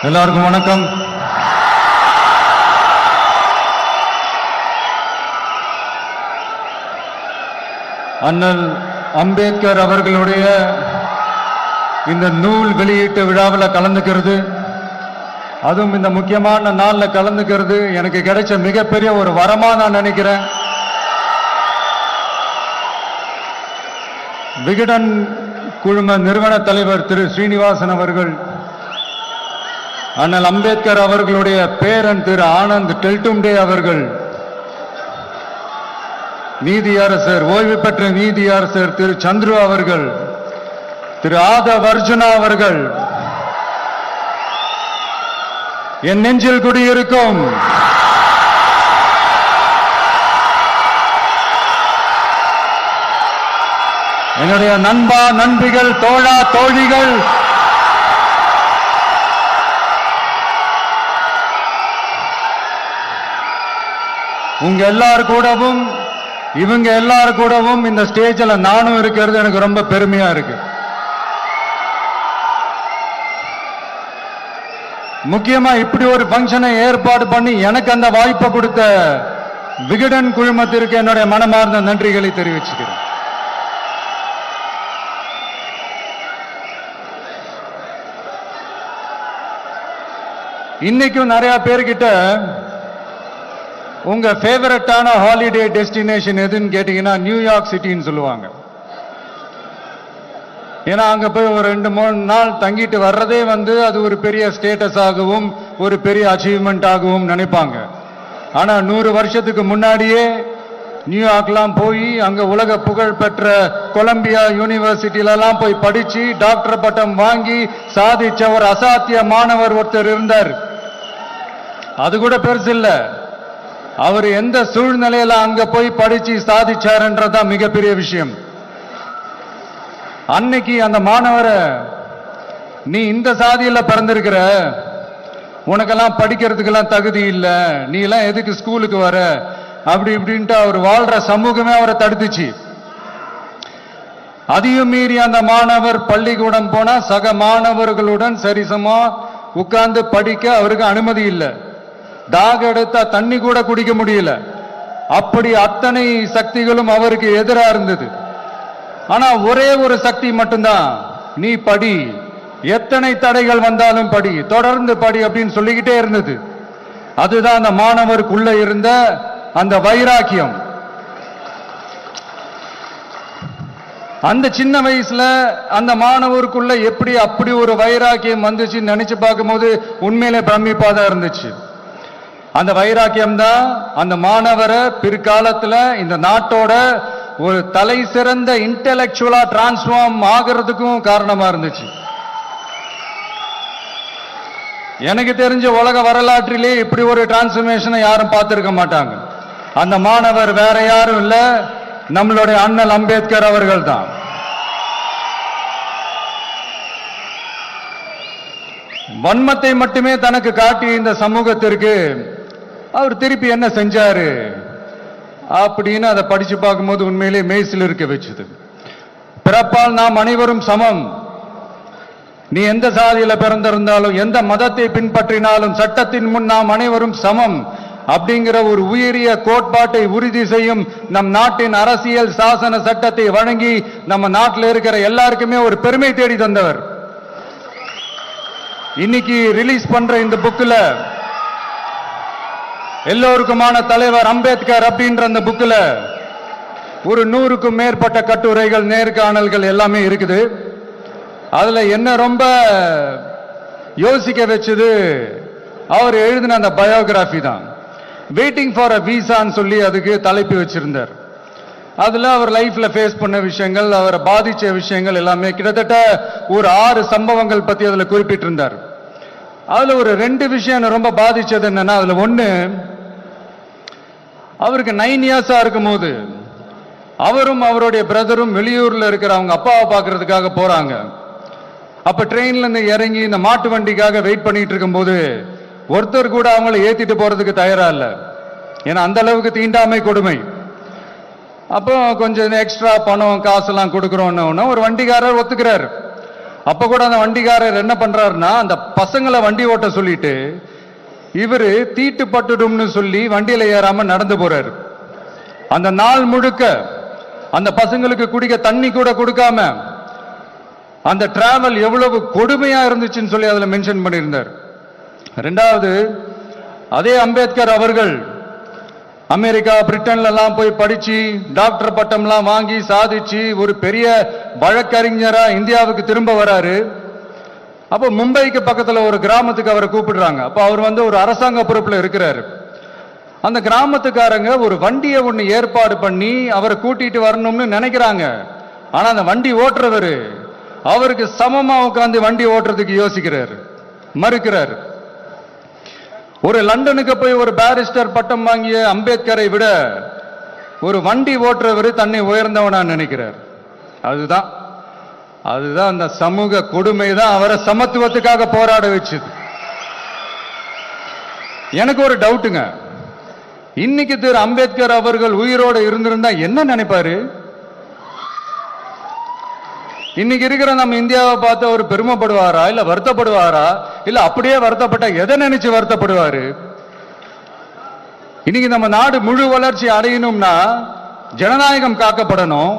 எல்லாருக்கும் வணக்கம். அண்ணல் அம்பேத்கர் அவர்களுடைய இந்த நூல் வெளியீட்டு விழாவில் கலந்துக்கிறது, அதுவும் இந்த முக்கியமான நாளில் கலந்துக்கிறது எனக்கு கிடைச்ச மிகப்பெரிய ஒரு வரமா நான் நினைக்கிறேன். விகடன் குழும நிறுவன தலைவர் திரு ஸ்ரீனிவாசன் அவர்கள், அண்ணல் அம்பேத்கர் அவர்களுடைய பேரன் திரு ஆனந்த் டெல்டும்டே அவர்கள், நீதியரசர் ஓய்வு பெற்ற நீதியரசர் திரு சந்துரு அவர்கள், திரு ஆதவ் அர்ஜுனா அவர்கள், என் நெஞ்சில் குடியிருக்கும் என்னுடைய நண்பா நண்பிகள், தோழா தோழிகள், உங்க எல்லாரும் கூடவும் இவங்க எல்லாரும் கூடவும் இந்த ஸ்டேஜில் நானும் இருக்கிறது எனக்கு ரொம்ப பெருமையா இருக்கு. முக்கியமா இப்படி ஒரு பங்கனை ஏற்பாடு பண்ணி எனக்கு அந்த வாய்ப்பை கொடுத்த விகடன் குழுமத்திற்கு என்னுடைய மனமார்ந்த நன்றிகளை தெரிவிச்சுக்கிறேன். இன்னைக்கும் நிறைய பேர்கிட்ட உங்க ஃபேவரட்டான ஹாலிடே டெஸ்டினேஷன் எதுன்னு கேட்டீங்கன்னா நியூயார்க் சிட்டின்னு சொல்லுவாங்க. ஏன்னா அங்க போய் ஒரு 2-3 நாள் தங்கிட்டு வர்றதே அது ஒரு பெரிய ஸ்டேட்டஸ் ஆகவும் ஒரு பெரிய அச்சீவ்மெண்ட் ஆகவும் நினைப்பாங்க. ஆனா 100 வருஷத்துக்கு முன்னாடியே நியூயார்க்லாம் போய் அங்க உலக புகழ் பெற்ற கொலம்பியா யூனிவர்சிட்டியிலலாம் போய் படிச்சு டாக்டர் பட்டம் வாங்கி சாதிச்ச ஒரு அசாத்திய மாணவர் ஒருத்தர் இருந்தார். அது கூட பெருசு இல்ல, அவர் எந்த சூழ்நிலையில அங்க போய் படிச்சு சாதிச்சாருன்றதான் மிகப்பெரிய விஷயம். அன்னைக்கு அந்த மாணவரை, நீ இந்த சாதியில பிறந்திருக்கிற, உனக்கெல்லாம் படிக்கிறதுக்கெல்லாம் தகுதி இல்லை, நீ எல்லாம் எதுக்கு ஸ்கூலுக்கு வர, அப்படி இப்படின்ட்டு அவர் வாழ்ற சமூகமே அவரை தடுத்துச்சு. அதையும் மீறி அந்த மாணவர் பள்ளிக்கூடம் போனா சக மாணவர்களுடன் சரிசமா உட்கார்ந்து படிக்க அவருக்கு அனுமதி இல்லை. தாக எடுத்தா தண்ணி கூட குடிக்க முடியல. அப்படி அத்தனை சக்திகளும் அவருக்கு எதிராக இருந்தது. ஆனா ஒரே ஒரு சக்தி மட்டும்தான், நீ படி, எத்தனை தடைகள் வந்தாலும் படி, தொடர்ந்து படி அப்படின்னு சொல்லிக்கிட்டே இருந்தது. அதுதான் அந்த மாணவருக்குள்ள இருந்த அந்த வைராக்கியம். அந்த சின்ன வயசுல அந்த மாணவருக்குள்ள எப்படி அப்படி ஒரு வைராக்கியம் வந்துச்சுன்னு நினைச்சு பார்க்கும்போது உண்மையிலே பிரமிப்பாதான் இருந்துச்சு. அந்த வைராக்கியம் தான் அந்த மாணவரை பிற்காலத்துல இந்த நாட்டோட ஒரு தலை சிறந்த இன்டெலெக்சுவலா டிரான்ஸ்ஃபார்ம் ஆகிறதுக்கும் காரணமா இருந்துச்சு. எனக்கு தெரிஞ்ச உலக வரலாற்றிலே இப்படி ஒரு டிரான்ஸ்ஃபர்மேஷனை யாரும் பார்த்திருக்க மாட்டாங்க. அந்த மாணவர் வேற யாரும் இல்ல, நம்மளுடைய அண்ணல் அம்பேத்கர் அவர்கள் தான். வன்மத்தை மட்டுமே தனக்கு காட்டி இந்த சமூகத்திற்கு அவர் திருப்பி என்ன செஞ்சாரு அப்படின்னு அதை படிச்சு பார்க்கும்போது உண்மையிலே மெய்சில் இருக்க வச்சது. பிறப்பால் நாம் அனைவரும் சமம், நீ எந்த சாதியில பிறந்திருந்தாலும் எந்த மதத்தை பின்பற்றினாலும் சட்டத்தின் முன் நாம் அனைவரும் சமம் அப்படிங்கிற ஒரு உயரிய கோட்பாட்டை உறுதி செய்யும் நம் நாட்டின் அரசியல் சாசன சட்டத்தை வழங்கி நம்ம நாட்டில் இருக்கிற எல்லாருக்குமே ஒரு பெருமை தேடி தந்தவர். இன்னைக்கு ரிலீஸ் பண்ற இந்த புக்ல எல்லோருக்குமான தலைவர் அம்பேத்கர் அப்படின்ற அந்த புக்ல ஒரு 100க்கும் மேற்பட்ட கட்டுரைகள், நேர்காணல்கள் எல்லாமே இருக்குது. அதுல என்ன ரொம்ப யோசிக்க வச்சது அவர் எழுதின அந்த பயோகிராஃபி தான். வெயிட்டிங் ஃபார் அ வீசான்னு சொல்லி அதுக்கு தலைப்பு வச்சிருந்தார். அதுல அவர் லைஃப்ல ஃபேஸ் பண்ண விஷயங்கள், அவரை பாதிச்ச விஷயங்கள் எல்லாமே கிட்டத்தட்ட ஒரு 6 சம்பவங்கள் பத்தி அதுல குறிப்பிட்டிருந்தார். அதுல ஒரு 2 விஷயம் ரொம்ப பாதிச்சது என்னன்னா, அதுல ஒண்ணு, அவருக்கு 9 இயர்ஸா இருக்கும் போது அவரும் அவருடைய பிரதரும் வெளியூர்ல இருக்கிற அவங்க அப்பாவை பார்க்கறதுக்காக போறாங்க. அப்ப ட்ரெயின்ல இருந்து இறங்கி இந்த மாட்டு வண்டிக்காக வெயிட் பண்ணிட்டு இருக்கும் போது ஒருத்தர் கூட அவங்களை ஏத்திட்டு போறதுக்கு தயாரா இல்ல. ஏன்னா அந்த அளவுக்கு தீண்டாமை கொடுமை. அப்போ கொஞ்சம் எக்ஸ்ட்ரா பணம் காசெல்லாம் கொடுக்குறோன்னு ஒரு வண்டிக்காரர் ஒத்துக்கிறார். அப்ப கூட அந்த வண்டிக்காரர் என்ன பண்றாருன்னா, அந்த பசங்களை வண்டி ஓட்ட சொல்லிட்டு இவரு தீட்டு பட்டுடும்னு சொல்லி வண்டியில ஏறாம நடந்து போறாரு. அந்த நாள் முழுக்க அந்த பசங்களுக்கு குடிக்க தண்ணி கூட கொடுக்காம அந்த டிராவல் எவ்வளவு கொடுமையா இருந்துச்சுன்னு சொல்லி அதுல மென்ஷன் பண்ணியிருந்தார். ரெண்டாவது, அதே அம்பேத்கர் அவர்கள் அமெரிக்கா பிரிட்டன்ல எல்லாம் போய் படிச்சு டாக்டர் பட்டம்லாம் வாங்கி சாதிச்சு ஒரு பெரிய வழக்கறிஞரா இந்தியாவுக்கு திரும்ப வராரு. அப்போ மும்பைக்கு பக்கத்துல ஒரு கிராமத்துக்கு அவரை கூப்பிடுறாங்க. அப்போ அவர் ஒரு அரசாங்க பொறுப்புல இருக்கிறாரு. அந்த கிராமத்துக்காரங்க ஒரு வண்டியை ஒண்ணு ஏற்பாடு பண்ணி அவரை கூட்டிட்டு வரணும்னு நினைக்கிறாங்க. ஆனா அந்த வண்டி ஓட்டுறவரு அவருக்கு சமமா உட்காந்து வண்டி ஓட்டுறதுக்கு யோசிக்கிறாரு, மறுக்கிறாரு. ஒரு லண்டனுக்கு போய் ஒரு பாரிஸ்டர் பட்டம் வாங்கிய அம்பேத்கரை விட ஒரு வண்டி ஓட்டுறவர் தன்னை உயர்ந்தவனா நினைக்கிறார். அதுதான் அந்த சமூக கொடுமை தான் அவரை சமத்துவத்துக்காக போராட வச்சது. எனக்கு ஒரு டவுட்டுங்க, இன்னைக்கு திரு அம்பேத்கர் அவர்கள் உயிரோடு இருந்திருந்தா என்ன நினைப்பாரு? இன்னைக்கு இருக்கிற நம்ம இந்தியாவை பார்த்து அவர் பெருமைப்படுவாரா, இல்ல வருத்தப்படுவாரா, இல்ல அப்படியே வருத்தப்பட்ட எதை நினைச்சு வருத்தப்படுவாரு? இன்னைக்கு நம்ம நாடு முழு வளர்ச்சி அடையணும்னா ஜனநாயகம் காக்கப்படணும்.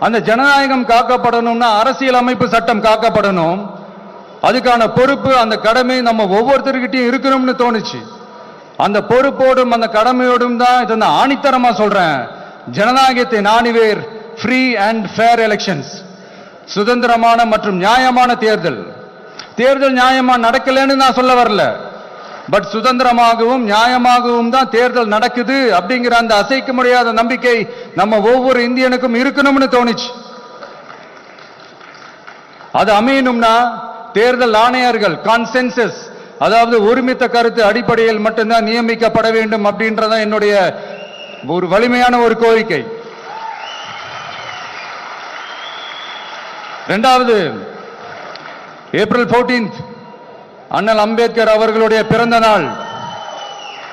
அந்த ஜனநாயகம் காக்கப்படணும்னா அரசியல் அமைப்பு சட்டம் காக்கப்படணும். அதுக்கான பொறுப்பு, அந்த கடமை நம்ம ஒவ்வொருத்தருக்கிட்டையும் இருக்கணும்னு தோணுச்சு. அந்த பொறுப்போடும் அந்த கடமையோடும் தான் இதை நான் ஆணித்தரமா சொல்றேன். ஜனநாயகத்தை நாணிவேர் ஃப்ரீ அண்ட் ஃபேர் எலெக்ஷன்ஸ், சுதந்திரமான மற்றும் நியாயமான தேர்தல். தேர்தல் நியாயமா நடக்கலன்னு நான் சொல்ல வரல, பட் சுதந்திரமாகவும் நியாயமாகவும் தான் தேர்தல் நடக்குது அப்படிங்கிற அந்த அசைக்க முடியாத நம்பிக்கை நம்ம ஒவ்வொரு இந்தியனுக்கும் இருக்கணும்னு தோணுச்சு. அது அமையணும்னா தேர்தல் ஆணையர்கள் கான்சென்சஸ், அதாவது ஒருமித்த கருத்து அடிப்படையில் மட்டும்தான் நியமிக்கப்பட வேண்டும் அப்படின்றதான் என்னுடைய ஒரு வலிமையான ஒரு கோரிக்கை. இரண்டாவது, ஏப்ரல் 14 அண்ணல் அம்பேத்கர் அவர்களுடைய பிறந்த நாள்.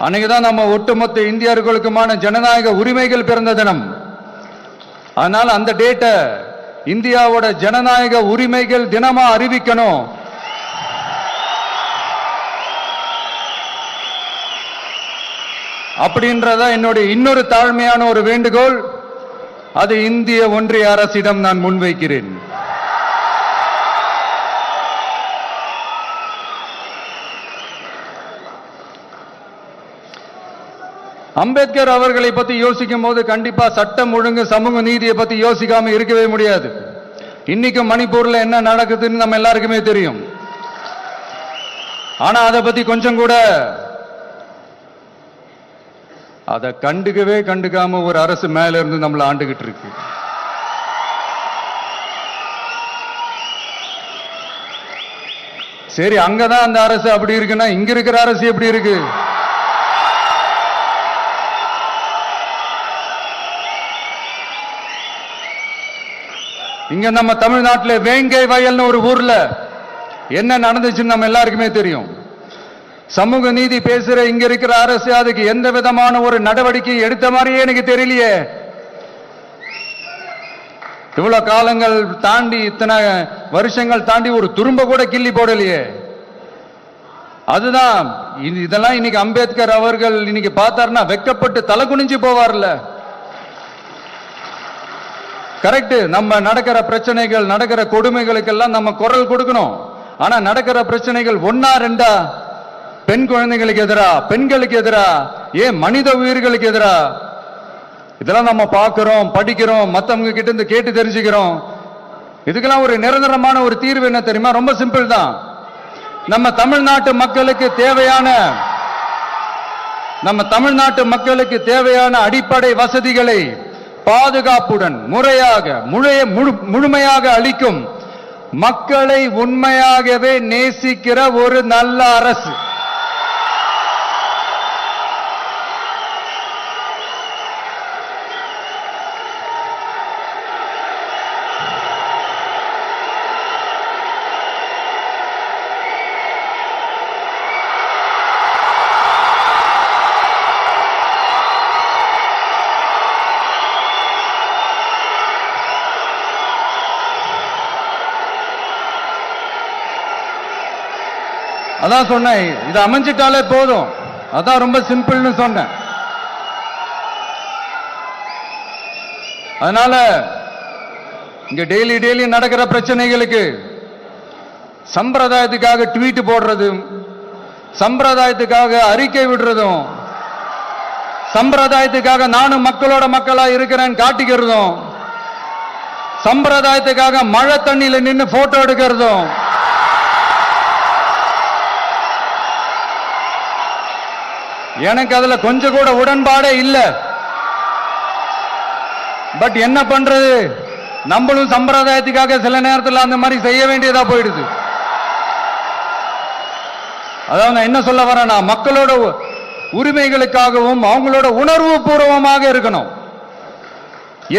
அன்னைக்குதான் நம்ம ஒட்டுமொத்த இந்தியர்களுக்குமான ஜனநாயக உரிமைகள் பிறந்த தினம். அதனால அந்த டேட்டை இந்தியாவோட ஜனநாயக உரிமைகள் தினமா அறிவிக்கணும். அப்படின்றத என்னுடைய இன்னொரு தாழ்மையான ஒரு வேண்டுகோள். அது இந்திய ஒன்றிய அரசிடம் நான் முன்வைக்கிறேன். அம்பேத்கர் அவர்களை பத்தி யோசிக்கும் போது கண்டிப்பா சட்டம் ஒழுங்கு சமூக நீதியை பத்தி யோசிக்காம இருக்கவே முடியாது. இன்னைக்கு மணிப்பூர்ல என்ன நடக்குதுன்னு நம்ம எல்லாருக்குமே தெரியும். ஆனா அதை பத்தி கொஞ்சம் கூட அதை கண்டுக்காம ஒரு அரசு மேல இருந்து நம்மளை ஆண்டுகிட்டு இருக்கு. சரி, அங்கதான் அந்த அரசு அப்படி இருக்குன்னா இங்க இருக்கிற அரசு எப்படி இருக்கு? இங்க நம்ம தமிழ்நாட்டில் வேங்கை வயல்னு ஒரு ஊர்ல என்ன நடந்துச்சுன்னு நம்ம எல்லாருக்குமே தெரியும். சமூக நீதி பேசுற இங்க இருக்கிற அரசு அதுக்கு எந்த விதமான ஒரு நடவடிக்கை எடுத்த மாதிரியே எனக்கு தெரியலையே. இவ்வளவு காலங்கள் தாண்டி, இத்தனை வருஷங்கள் தாண்டி ஒரு துரும்ப கூட கிள்ளி போடலையே. அதுதான் இதெல்லாம் இன்னைக்கு அம்பேத்கர் அவர்கள் இன்னைக்கு பார்த்தாருன்னா வெக்கப்பட்டு தலை குனிஞ்சு போவார்ல. கரெக்ட், நம்ம நடக்கிற பிரச்சனைகள், நடக்கிற கொடுமைகளுக்கெல்லாம் நம்ம குரல் கொடுக்கணும். ஆனா நடக்கிற பிரச்சனைகள் ஒன்னா ரெண்டா? பெண் குழந்தைகளுக்கு எதிரா, பெண்களுக்கு எதிரா, ஏன் மனித உயிர்களுக்கு எதிரா? இதெல்லாம் நம்ம பார்க்கிறோம், படிக்கிறோம், மற்றவங்க கிட்ட இருந்து கேட்டு தெரிஞ்சுக்கிறோம். இதுக்கெல்லாம் ஒரு நிரந்தரமான ஒரு தீர்வு என்ன தெரியுமா? ரொம்ப சிம்பிள் தான். நம்ம தமிழ்நாட்டு மக்களுக்கு தேவையான அடிப்படை வசதிகளை பாதுகாப்புடன் முழுமையாக அளிக்கும், மக்களை உண்மையாகவே நேசிக்கிற ஒரு நல்ல அரசு. அதான் சொன்னேன், இது அமைஞ்சிட்டாலே போதும், அதான் ரொம்ப சிம்பிள்னு சொன்னேன். அதனால இங்க டெய்லி நடக்கிற பிரச்சனைகளுக்கு சம்பிரதாயத்துக்காக ட்வீட் போடுறதும், சம்பிரதாயத்துக்காக அறிக்கை விடுறதும், சம்பிரதாயத்துக்காக நானும் மக்களோட மக்களா இருக்கிறேன்னு காட்டிக்கிறதும், சம்பிரதாயத்துக்காக மழை தண்ணியில நின்று போட்டோ எடுக்கிறதும், எனக்கு அதுல கொஞ்சம் கூட உடன்பாடே இல்லை. பட் என்ன பண்றது, நம்மளும் சம்பிரதாயத்துக்காக சில நேரத்தில் அந்த மாதிரி செய்ய வேண்டியதா போயிடுது. அதாவது நான் என்ன சொல்ல வரேன்னா, மக்களோட உரிமைகளுக்காகவும் அவங்களோட உணர்வு பூர்வமாக இருக்கணும்.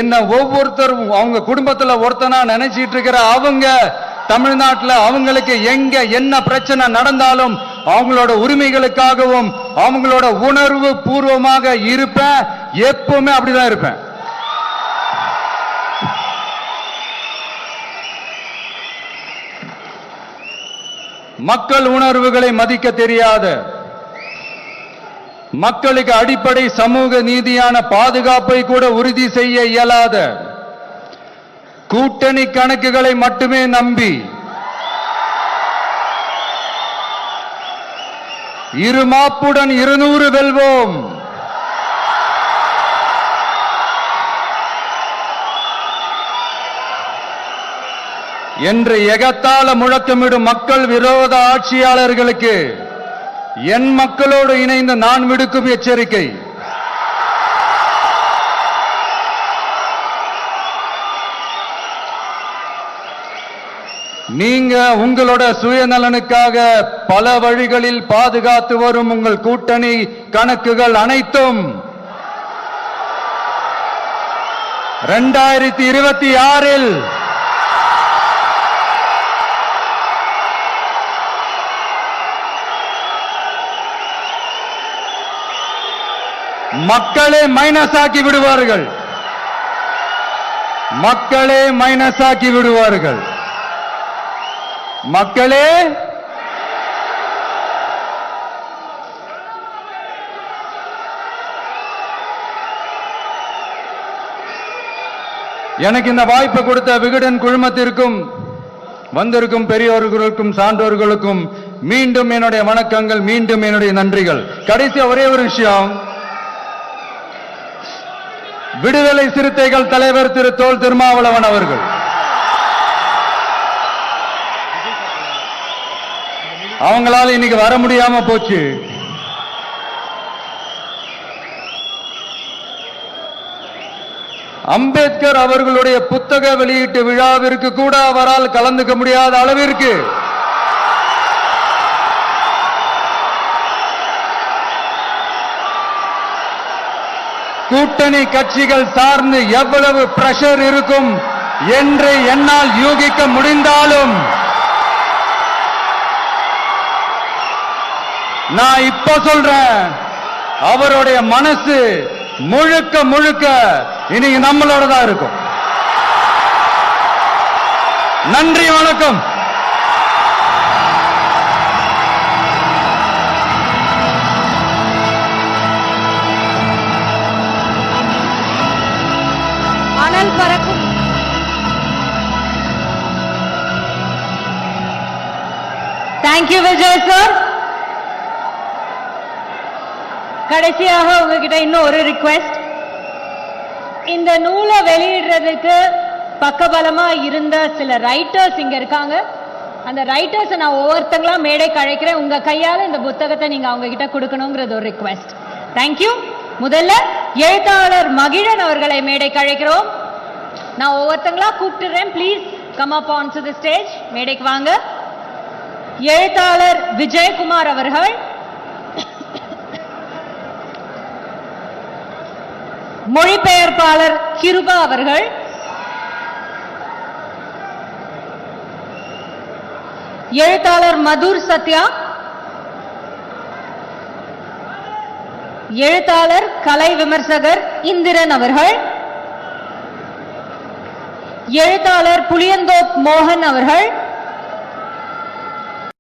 என்ன ஒவ்வொருத்தரும் அவங்க குடும்பத்தில் ஒருத்தனா நினைச்சிட்டு இருக்கிற அவங்க தமிழ்நாட்டில் அவங்களுக்கு எங்க என்ன பிரச்சனை நடந்தாலும் அவங்களோட உரிமைகளுக்காகவும் அவங்களோட உணர்வு பூர்வமாக இருப்பேன். எப்பவுமே அப்படிதான் இருப்பேன். மக்கள் உணர்வுகளை மதிக்க தெரியாத, மக்களுக்கு அடிப்படை சமூக நீதியான பாதுகாப்பை கூட உறுதி செய்ய இயலாத, கூட்டணி கணக்குகளை மட்டுமே நம்பி இருமாப்புடன் 200 வெல்வோம், என்று எகத்தால முழக்கமிடும் மக்கள் விரோத ஆட்சியாளர்களுக்கு என் மக்களோடு இணைந்து நான் விடுக்கும் எச்சரிக்கை, நீங்க உங்களோட சுயநலனுக்காக பல வழிகளில் பாதுகாத்து வரும் உங்கள் கூட்டணி கணக்குகள் அனைத்தும் 2026 மக்களே மைனஸ் ஆக்கி விடுவார்கள். மக்களே மைனஸ் ஆக்கி விடுவார்கள். மக்களே எனக்கு இந்த வாய்ப்பு கொடுத்த விகடன் குழுமத்திற்கும் வந்திருக்கும் பெரியோர்களுக்கும் சான்றோர்களுக்கும் மீண்டும் என்னுடைய வணக்கங்கள், மீண்டும் என்னுடைய நன்றிகள். கடைசியா ஒரே ஒரு விஷயம், விடுதலை சிறுத்தைகள் தலைவர் திரு தோல் திருமாவளவன் அவர்கள் அவங்களால இன்னைக்கு வர முடியாம போச்சு. அம்பேத்கர் அவர்களுடைய புத்தக வெளியீட்டு விழாவிற்கு கூட அவரால் கலந்துக்க முடியாத அளவிற்கு கூட்டணி கட்சிகள் சார்ந்து எவ்வளவு பிரஷர் இருக்கும் என்று என்னால் யூகிக்க முடிந்தாலும் நான் இப்ப சொல்றேன், அவருடைய மனசு முழுக்க முழுக்க இன்னைக்கு நம்மளோட தான் இருக்கும். நன்றி, வணக்கம். Thank you, Vijay sir. கடைசியாக உங்ககிட்ட இன்னும் ஒரு ரிக்வெஸ்ட். இந்த நூலை வெளியிடுறதுக்கு பக்கபலமா இருந்த சில ரைட்டர்ஸ் இங்க இருக்காங்க. அந்த ரைட்டர்ஸ் நான் ஒவ்வொருத்தங்களா மேடைக்கு அழைக்கிறேன். உங்க கையால இந்த புத்தகத்தை நீங்க அவங்க கிட்ட கொடுக்கணுங்கிறது ஒரு ரிக்வெஸ்ட். தேங்க்யூ. முதல்ல எழுத்தாளர் மகிழன் அவர்களை மேடைக்கு அழைக்கிறோம். நான் ஒவ்வொருத்தங்களா கூப்பிட்டுறேன். Please come up on to the stage. மேடைக்கு வாங்க. எழுத்தாளர் விஜயகுமார் அவர்கள், மொழிபெயர்ப்பாளர் கிருபா அவர்கள், எழுத்தாளர் மதுர் சத்யா, எழுத்தாளர் கலை விமர்சகர் இந்திரன் அவர்கள், எழுத்தாளர் புளியந்தோப் மோகன் அவர்கள்,